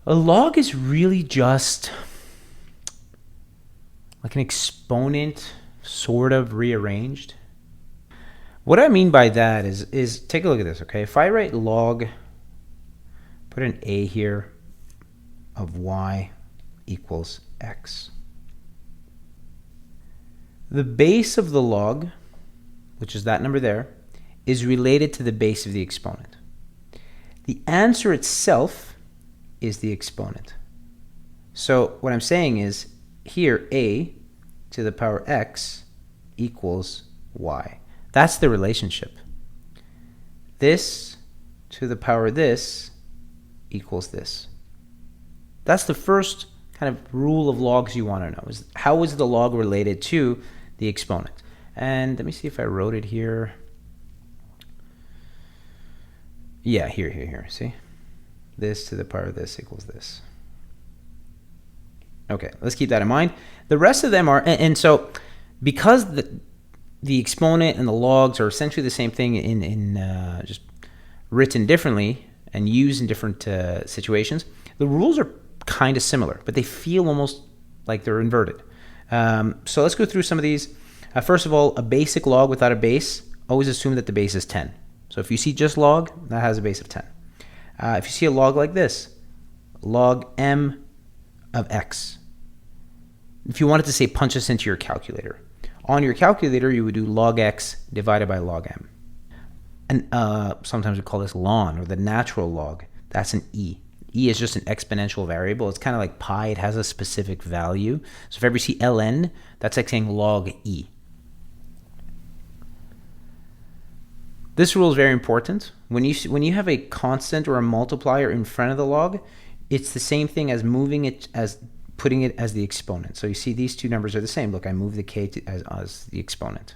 A log is really just like an exponent sort of rearranged. What I mean by that is take a look at this, okay? If I write log, put an a here of y equals x. The base of the log, which is that number there, is related to the base of the exponent. The answer itself is the exponent. So what I'm saying is here a to the power x equals y. That's the relationship. This to the power this equals this. That's the first kind of rule of logs you want to know, is how is the log related to the exponent. And let me see if I wrote it here. Yeah, here, see? This to the power of this equals this. Okay, let's keep that in mind. The rest of them are, and so because the exponent and the logs are essentially the same thing in just written differently and used in different situations, the rules are kind of similar, but they feel almost like they're inverted. So let's go through some of these. First of all, a basic log without a base, always assume that the base is 10. So if you see just log, that has a base of 10. If you see a log like this, log m of x. If you wanted to say punch this into your calculator, on your calculator you would do log x divided by log m. And sometimes we call this ln, or the natural log. That's an e. E is just an exponential variable. It's kind of like pi. It has a specific value. So if ever you see ln, that's like saying log e. This rule is very important. When you have a constant or a multiplier in front of the log, it's the same thing as moving it as putting it as the exponent. So you see these two numbers are the same. Look, I move the k as the exponent.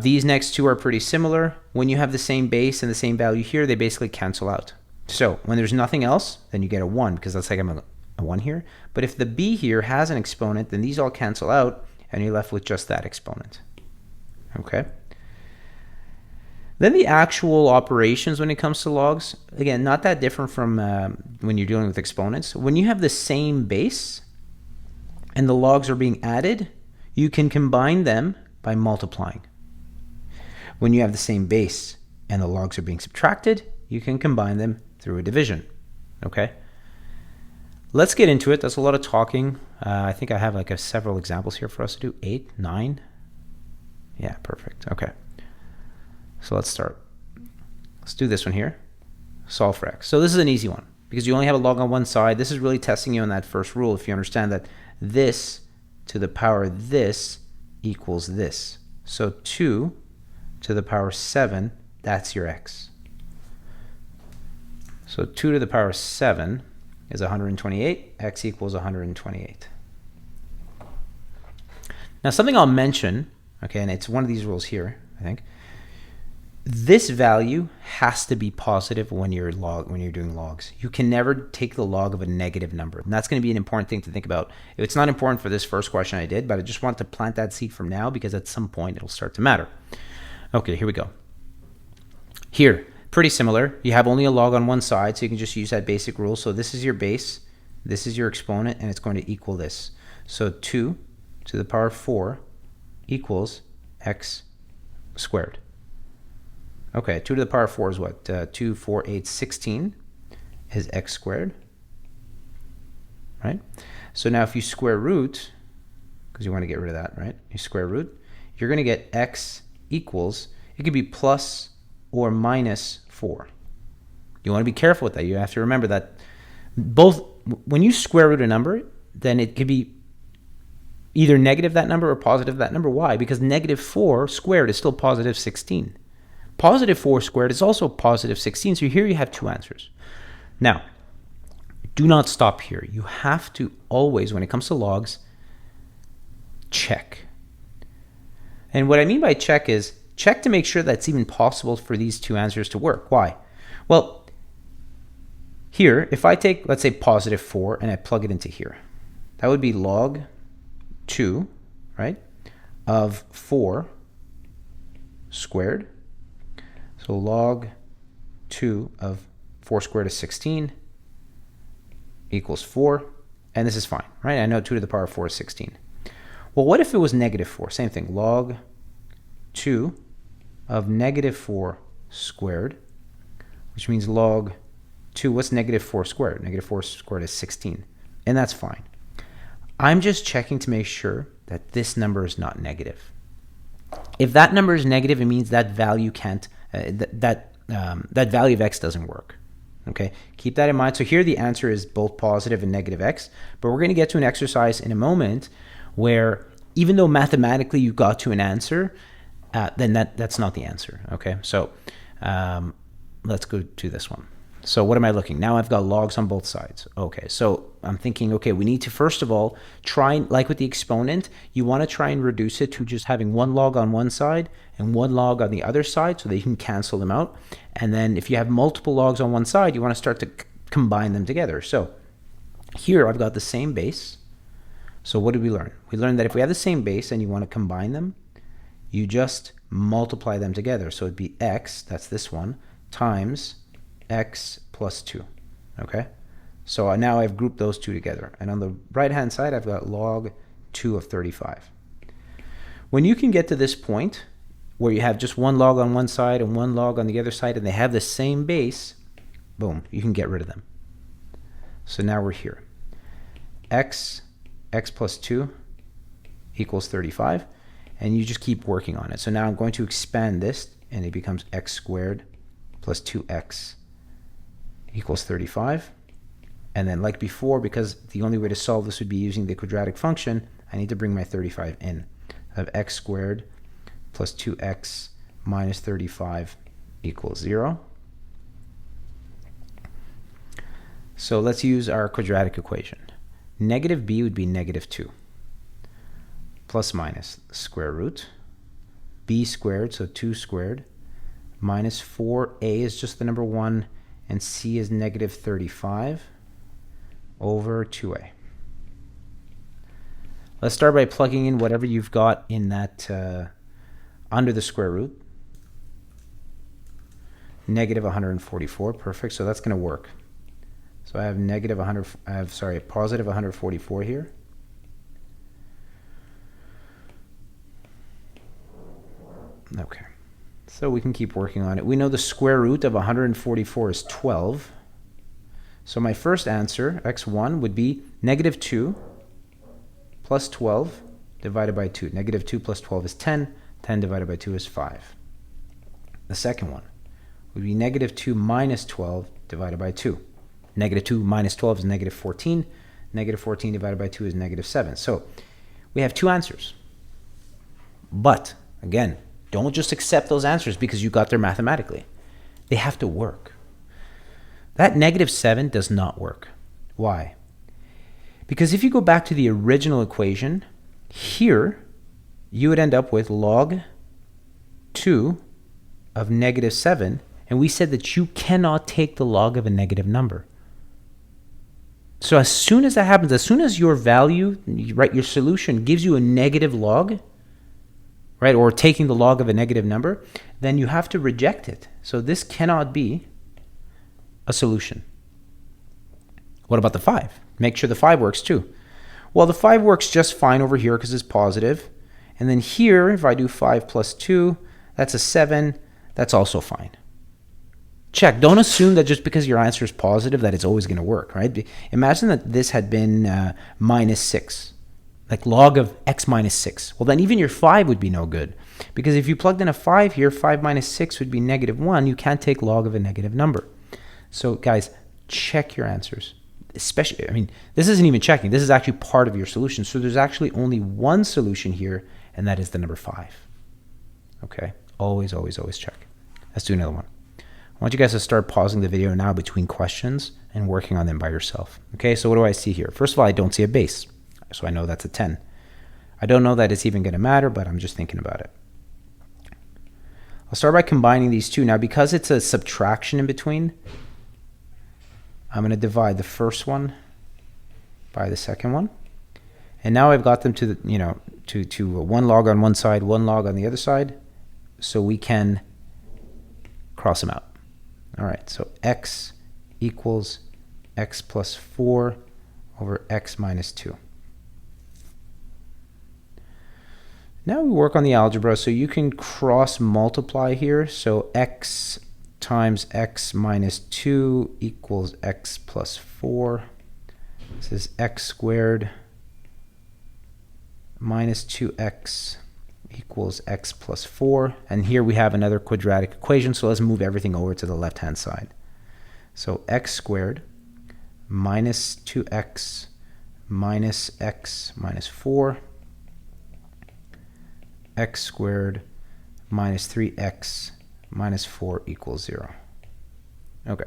These next two are pretty similar. When you have the same base and the same value here, they basically cancel out. So when there's nothing else, then you get a 1, because that's like a 1 here. But if the b here has an exponent, then these all cancel out, and you're left with just that exponent. Okay. Then the actual operations when it comes to logs, again, not that different from when you're dealing with exponents. When you have the same base and the logs are being added, you can combine them by multiplying. When you have the same base and the logs are being subtracted, you can combine them through a division. Okay? Let's get into it. That's a lot of talking. I think I have like several examples here for us to do. 8, 9. Yeah, perfect. Okay. So let's start. Let's do this one here. Solve for x. So this is an easy one because you only have a log on one side. This is really testing you on that first rule. If you understand that this to the power this equals this. So 2 to the power 7, that's your x. So 2 to the power 7 is 128. X equals 128. Now something I'll mention, okay, and it's one of these rules here, I think. This value has to be positive when you're doing logs. You can never take the log of a negative number. And that's going to be an important thing to think about. It's not important for this first question I did, but I just want to plant that seed from now because at some point it'll start to matter. Okay, here we go. Here, pretty similar. You have only a log on one side, so you can just use that basic rule. So this is your base, this is your exponent, and it's going to equal this. So 2 to the power 4 equals x squared. Okay, 2 to the power 4 is what? 2, 4, 8, 16 is x squared, right? So now if you square root, because you want to get rid of that, right? You square root, you're going to get x equals, it could be plus or minus 4. You want to be careful with that. You have to remember that both, when you square root a number, then it could be either negative that number or positive that number. Why? Because negative 4 squared is still positive 16. Positive 4 squared is also positive 16, so here you have two answers. Now, do not stop here. You have to always, when it comes to logs, check. And what I mean by check is, check to make sure that it's even possible for these two answers to work. Why? Well, here, if I take, let's say, positive 4 and I plug it into here, that would be log 2, right, of 4 squared. So log 2 of 4 squared is 16 equals 4. And this is fine, right? I know 2 to the power of 4 is 16. Well, what if it was negative 4? Same thing. Log 2 of negative 4 squared, which means log 2. What's negative 4 squared? Negative 4 squared is 16. And that's fine. I'm just checking to make sure that this number is not negative. If that number is negative, it means that value can't, that value of x doesn't work. Okay, keep that in mind. So here the answer is both positive and negative x, but we're going to get to an exercise in a moment where even though mathematically you got to an answer, then that's not the answer. Okay, so let's go to this one. So what am I looking? Now I've got logs on both sides. Okay, so I'm thinking, okay, we need to first of all try, like with the exponent, you want to try and reduce it to just having one log on one side and one log on the other side so that you can cancel them out. And then if you have multiple logs on one side, you want to start to combine them together. So here I've got the same base. So what did we learn? We learned that if we have the same base and you want to combine them, you just multiply them together. So it'd be x, that's this one, times x plus 2. Okay? So now I've grouped those two together. And on the right-hand side, I've got log 2 of 35. When you can get to this point where you have just one log on one side and one log on the other side, and they have the same base, boom, you can get rid of them. So now we're here. X plus 2 equals 35. And you just keep working on it. So now I'm going to expand this, and it becomes x squared plus 2x equals 35. And then like before, because the only way to solve this would be using the quadratic function, I need to bring my 35 in. I have x squared plus 2x minus 35 equals 0. So let's use our quadratic equation. Negative b would be negative 2. Plus minus square root b squared, so 2 squared, minus 4a is just the number 1, and c is negative 35 over 2a. Let's start by plugging in whatever you've got in that under the square root. Negative 144, perfect, so that's going to work. So I have positive 144 here. Okay, so we can keep working on it. We know the square root of 144 is 12. So my first answer, x1, would be negative 2 plus 12 divided by 2. Negative 2 plus 12 is 10. 10 divided by 2 is 5. The second one would be negative 2 minus 12 divided by 2. Negative 2 minus 12 is negative 14. Negative 14 divided by 2 is negative 7. So we have two answers. But, again, don't just accept those answers because you got there mathematically. They have to work. That negative 7 does not work. Why? Because if you go back to the original equation, here you would end up with log 2 of negative 7, and we said that you cannot take the log of a negative number. So as soon as that happens, as soon as your value, right, your solution gives you a negative log, right, or taking the log of a negative number, then you have to reject it. So this cannot be a solution. What about the 5? Make sure the 5 works too. Well, the 5 works just fine over here because it's positive. And then here, if I do 5 plus 2, that's a 7. That's also fine. Check. Don't assume that just because your answer is positive that it's always going to work, right? Imagine that this had been minus 6. Like log of x minus 6. Well, then even your 5 would be no good. Because if you plugged in a 5 here, 5 minus 6 would be negative 1. You can't take log of a negative number. So guys, check your answers. Especially, I mean, this isn't even checking. This is actually part of your solution. So there's actually only one solution here, and that is the number 5. Okay? Always, always, always check. Let's do another one. I want you guys to start pausing the video now between questions and working on them by yourself. Okay, so what do I see here? First of all, I don't see a base. So I know that's a 10. I don't know that it's even going to matter, but I'm just thinking about it. I'll start by combining these two. Now, because it's a subtraction in between, I'm going to divide the first one by the second one. And now I've got them to the, to one log on one side, one log on the other side, so we can cross them out. All right, so x equals x plus 4 over x minus 2. Now we work on the algebra, so you can cross multiply here. So x times x minus 2 equals x plus 4. This is x squared minus 2x equals x plus 4. And here we have another quadratic equation, so let's move everything over to the left-hand side. So x squared minus 2x minus x minus 4, x squared minus 3x minus 4 equals 0. Okay.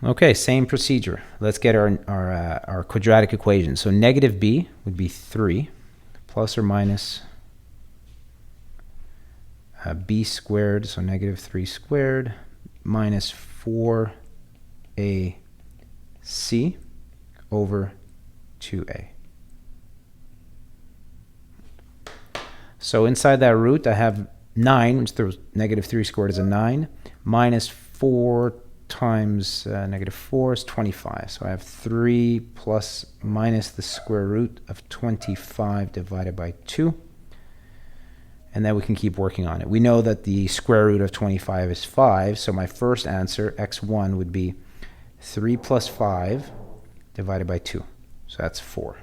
Okay, same procedure. Let's get our quadratic equation. So negative b would be 3 plus or minus b squared, so negative 3 squared, minus 4ac over 2a. So inside that root, I have 9, which the negative 3 squared is a 9, minus 4 times negative 4 is 25. So I have 3 plus minus the square root of 25 divided by 2. And then we can keep working on it. We know that the square root of 25 is 5, so my first answer, x1, would be 3 plus 5 divided by 2. So that's 4.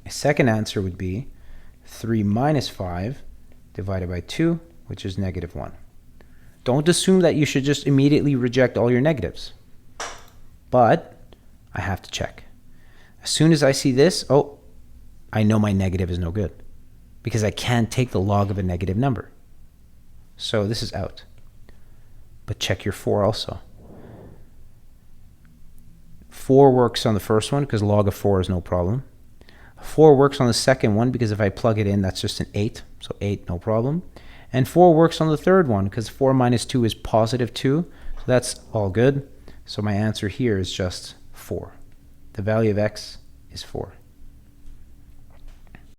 My second answer would be 3 minus 5 divided by 2, which is negative 1. Don't assume that you should just immediately reject all your negatives. But I have to check. As soon as I see this, oh, I know my negative is no good, because I can't take the log of a negative number. So this is out. But check your 4 also. 4 works on the first one because log of 4 is no problem. 4 works on the second one because if I plug it in, that's just an 8. So 8, no problem. And 4 works on the third one because 4 minus 2 is positive 2. So that's all good. So my answer here is just 4. The value of x is 4.